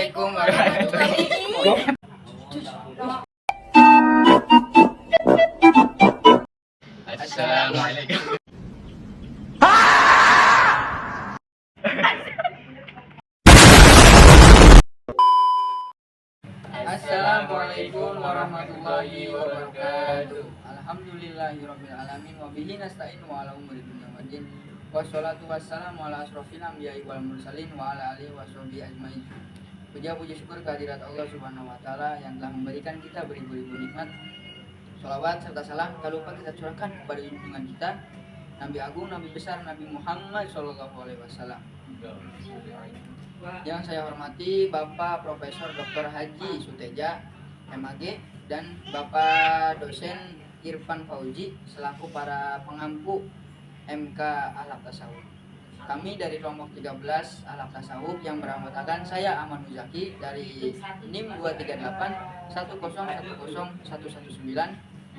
Assalamualaikum warahmatullahi wabarakatuh. Assalamualaikum. Assalamualaikum warahmatullahi wabarakatuh. Alhamdulillahirabbil alamin wa bihi nasta'inu ala umuri dunya waddin. Wassalatu wassalamu ala asrofil anbiya'i wal mursalin wa ala alihi washabihi ajmain. Puji syukur kehadirat Allah Subhanahu wa taala yang telah memberikan kita beribu-ribu nikmat. Shalawat serta salam tak lupa kita curahkan kepada junjungan kita Nabi Agung, Nabi besar, Nabi Muhammad sallallahu alaihi wasallam. Yang saya hormati Bapak Profesor Dr. Haji Suteja MAG dan Bapak Dosen Irfan Fauzi selaku para pengampu MK Ahlak Tasawuf. Kami dari kelompok 13 Ahlak Tasawuf yang beranggotakan saya Aman Muzaki dari NIM 238 1010119 dan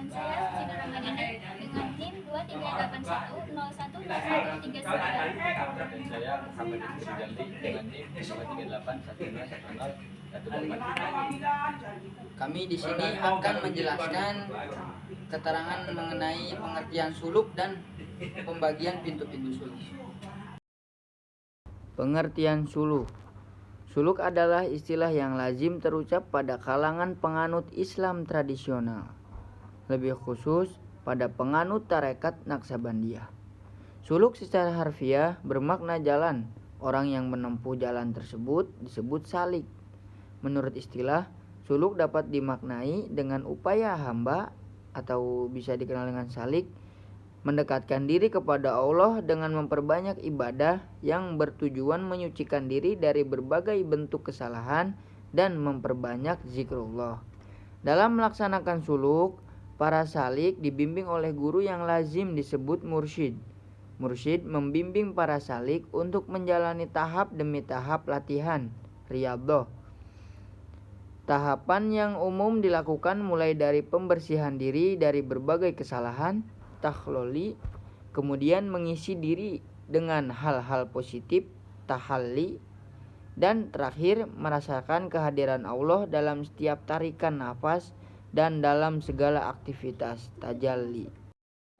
saya Siti Ramadhani dengan NIM 2381012139. Dan saya Muhammad Ibnu Jaldi dengan NIM 238111114. Kami di sini akan menjelaskan keterangan mengenai pengertian suluk dan pembagian pintu-pintu suluk. Pengertian suluk. Suluk adalah istilah yang lazim terucap pada kalangan penganut Islam tradisional, lebih khusus pada penganut tarekat Naksabandiyah. Suluk secara harfiah bermakna jalan. Orang yang menempuh jalan tersebut disebut salik. Menurut istilah, suluk dapat dimaknai dengan upaya hamba atau bisa dikenal dengan salik, mendekatkan diri kepada Allah dengan memperbanyak ibadah yang bertujuan menyucikan diri dari berbagai bentuk kesalahan dan memperbanyak zikrullah. Dalam melaksanakan suluk, para salik dibimbing oleh guru yang lazim disebut mursyid. Mursyid membimbing para salik untuk menjalani tahap demi tahap latihan, riyadhah. Tahapan yang umum dilakukan mulai dari pembersihan diri dari berbagai kesalahan, takhloli, kemudian mengisi diri dengan hal-hal positif, tahalli, dan terakhir merasakan kehadiran Allah dalam setiap tarikan nafas dan dalam segala aktivitas tajalli.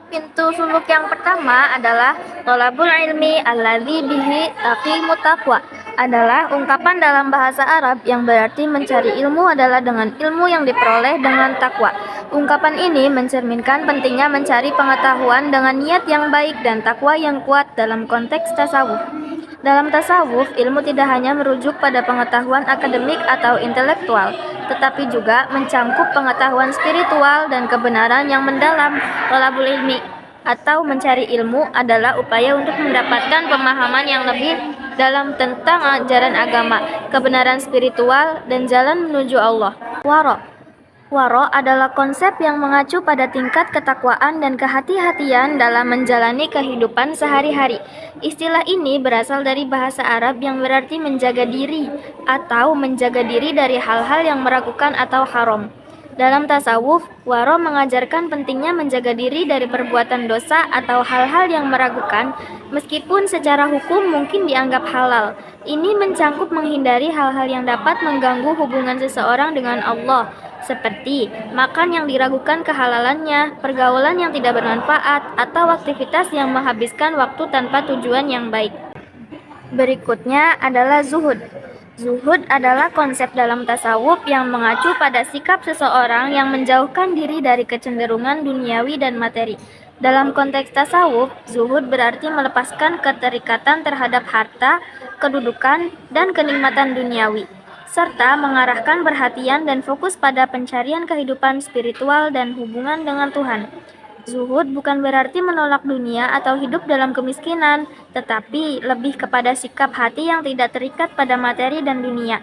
Pintu suluk yang pertama adalah thalabul ilmi alladzi bihi taqimut taqwa, adalah ungkapan dalam bahasa Arab yang berarti mencari ilmu adalah dengan ilmu yang diperoleh dengan takwa. Ungkapan ini mencerminkan pentingnya mencari pengetahuan dengan niat yang baik dan takwa yang kuat dalam konteks tasawuf. Dalam tasawuf, ilmu tidak hanya merujuk pada pengetahuan akademik atau intelektual, tetapi juga mencangkup pengetahuan spiritual dan kebenaran yang mendalam. Thalabul ilmi atau mencari ilmu adalah upaya untuk mendapatkan pemahaman yang lebih dalam tentang ajaran agama, kebenaran spiritual, dan jalan menuju Allah. Waro adalah konsep yang mengacu pada tingkat ketakwaan dan kehati-hatian dalam menjalani kehidupan sehari-hari. Istilah ini berasal dari bahasa Arab yang berarti menjaga diri atau menjaga diri dari hal-hal yang meragukan atau haram. Dalam tasawuf, waro mengajarkan pentingnya menjaga diri dari perbuatan dosa atau hal-hal yang meragukan, meskipun secara hukum mungkin dianggap halal. Ini mencangkup menghindari hal-hal yang dapat mengganggu hubungan seseorang dengan Allah, seperti makan yang diragukan kehalalannya, pergaulan yang tidak bermanfaat, atau aktivitas yang menghabiskan waktu tanpa tujuan yang baik. Berikutnya adalah zuhud. Zuhud adalah konsep dalam tasawuf yang mengacu pada sikap seseorang yang menjauhkan diri dari kecenderungan duniawi dan materi. Dalam konteks tasawuf, zuhud berarti melepaskan keterikatan terhadap harta, kedudukan, dan kenikmatan duniawi, serta mengarahkan perhatian dan fokus pada pencarian kehidupan spiritual dan hubungan dengan Tuhan. Zuhud bukan berarti menolak dunia atau hidup dalam kemiskinan, tetapi lebih kepada sikap hati yang tidak terikat pada materi dan dunia.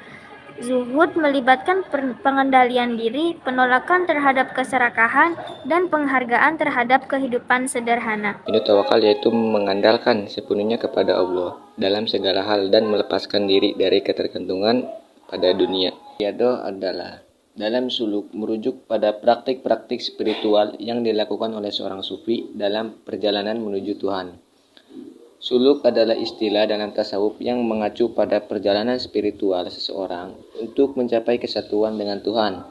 Zuhud melibatkan pengendalian diri, penolakan terhadap keserakahan, dan penghargaan terhadap kehidupan sederhana. Itu tawakal, yaitu mengandalkan sepenuhnya kepada Allah dalam segala hal dan melepaskan diri dari ketergantungan pada dunia. Riyadhah adalah dalam suluk merujuk pada praktik-praktik spiritual yang dilakukan oleh seorang sufi dalam perjalanan menuju Tuhan. Suluk adalah istilah dalam tasawuf yang mengacu pada perjalanan spiritual seseorang untuk mencapai kesatuan dengan Tuhan.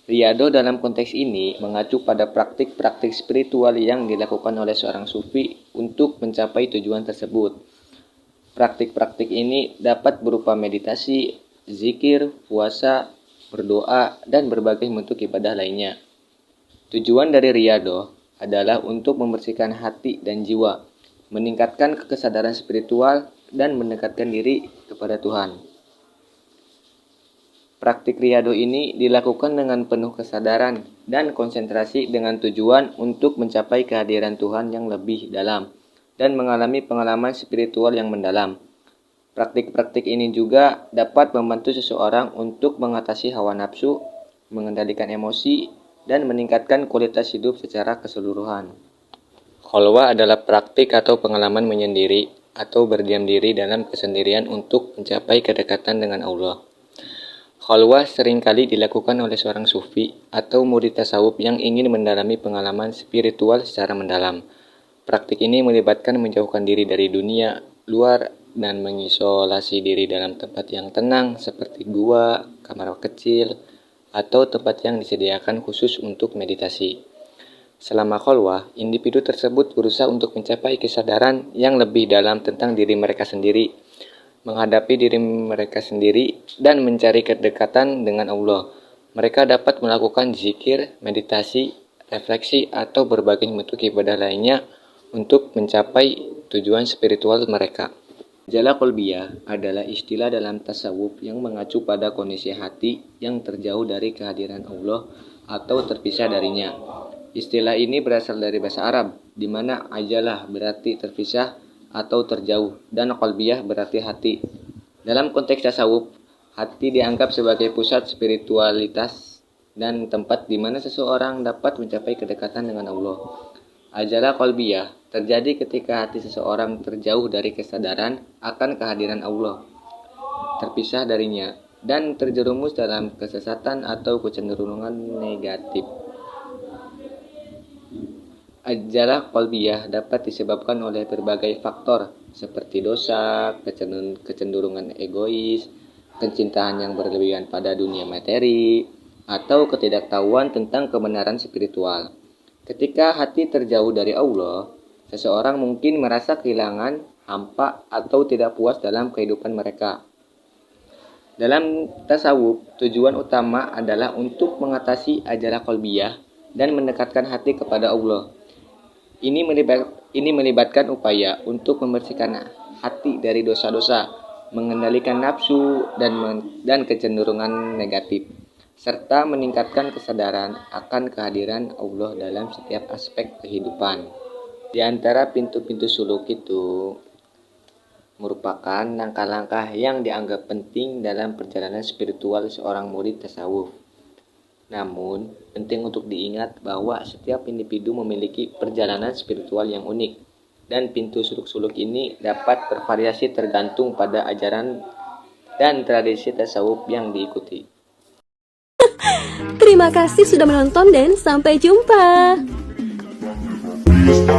Riyadhah dalam konteks ini mengacu pada praktik-praktik spiritual yang dilakukan oleh seorang sufi untuk mencapai tujuan tersebut. Praktik-praktik ini dapat berupa meditasi, zikir, puasa, berdoa, dan berbagai bentuk ibadah lainnya. Tujuan dari riyadhah adalah untuk membersihkan hati dan jiwa, meningkatkan kesadaran spiritual, dan mendekatkan diri kepada Tuhan. Praktik riyadhah ini dilakukan dengan penuh kesadaran dan konsentrasi dengan tujuan untuk mencapai kehadiran Tuhan yang lebih dalam dan mengalami pengalaman spiritual yang mendalam. Praktik-praktik ini juga dapat membantu seseorang untuk mengatasi hawa nafsu, mengendalikan emosi, dan meningkatkan kualitas hidup secara keseluruhan. Khalwah adalah praktik atau pengalaman menyendiri atau berdiam diri dalam kesendirian untuk mencapai kedekatan dengan Allah. Khalwah seringkali dilakukan oleh seorang sufi atau murid tasawuf yang ingin mendalami pengalaman spiritual secara mendalam. Praktik ini melibatkan menjauhkan diri dari dunia luar dan mengisolasi diri dalam tempat yang tenang seperti gua, kamar kecil, atau tempat yang disediakan khusus untuk meditasi. Selama khalwah, individu tersebut berusaha untuk mencapai kesadaran yang lebih dalam tentang diri mereka sendiri, menghadapi diri mereka sendiri, dan mencari kedekatan dengan Allah. Mereka dapat melakukan zikir, meditasi, refleksi, atau berbagai bentuk ibadah lainnya untuk mencapai tujuan spiritual mereka. Jala qalbiyah adalah istilah dalam tasawuf yang mengacu pada kondisi hati yang terjauh dari kehadiran Allah atau terpisah darinya. Istilah ini berasal dari bahasa Arab, di mana ajalah berarti terpisah atau terjauh, dan qalbiyah berarti hati. Dalam konteks tasawuf, hati dianggap sebagai pusat spiritualitas dan tempat di mana seseorang dapat mencapai kedekatan dengan Allah. Ajalah qalbiyah terjadi ketika hati seseorang terjauh dari kesadaran akan kehadiran Allah, terpisah darinya, dan terjerumus dalam kesesatan atau kecenderungan negatif. Ajalah qalbiyah dapat disebabkan oleh berbagai faktor seperti dosa, kecenderungan egois, kecintaan yang berlebihan pada dunia materi, atau ketidaktahuan tentang kebenaran spiritual. Ketika hati terjauh dari Allah, seseorang mungkin merasa kehilangan, hampa, atau tidak puas dalam kehidupan mereka. Dalam tasawuf, tujuan utama adalah untuk mengatasi ajalah qalbiyah dan mendekatkan hati kepada Allah. Ini melibatkan upaya untuk membersihkan hati dari dosa-dosa, mengendalikan nafsu dan kecenderungan negatif, serta meningkatkan kesadaran akan kehadiran Allah dalam setiap aspek kehidupan. Di antara pintu-pintu suluk itu merupakan langkah-langkah yang dianggap penting dalam perjalanan spiritual seorang murid tasawuf. Namun, penting untuk diingat bahwa setiap individu memiliki perjalanan spiritual yang unik, dan pintu suluk-suluk ini dapat bervariasi tergantung pada ajaran dan tradisi tasawuf yang diikuti. Terima kasih sudah menonton dan sampai jumpa. Bisa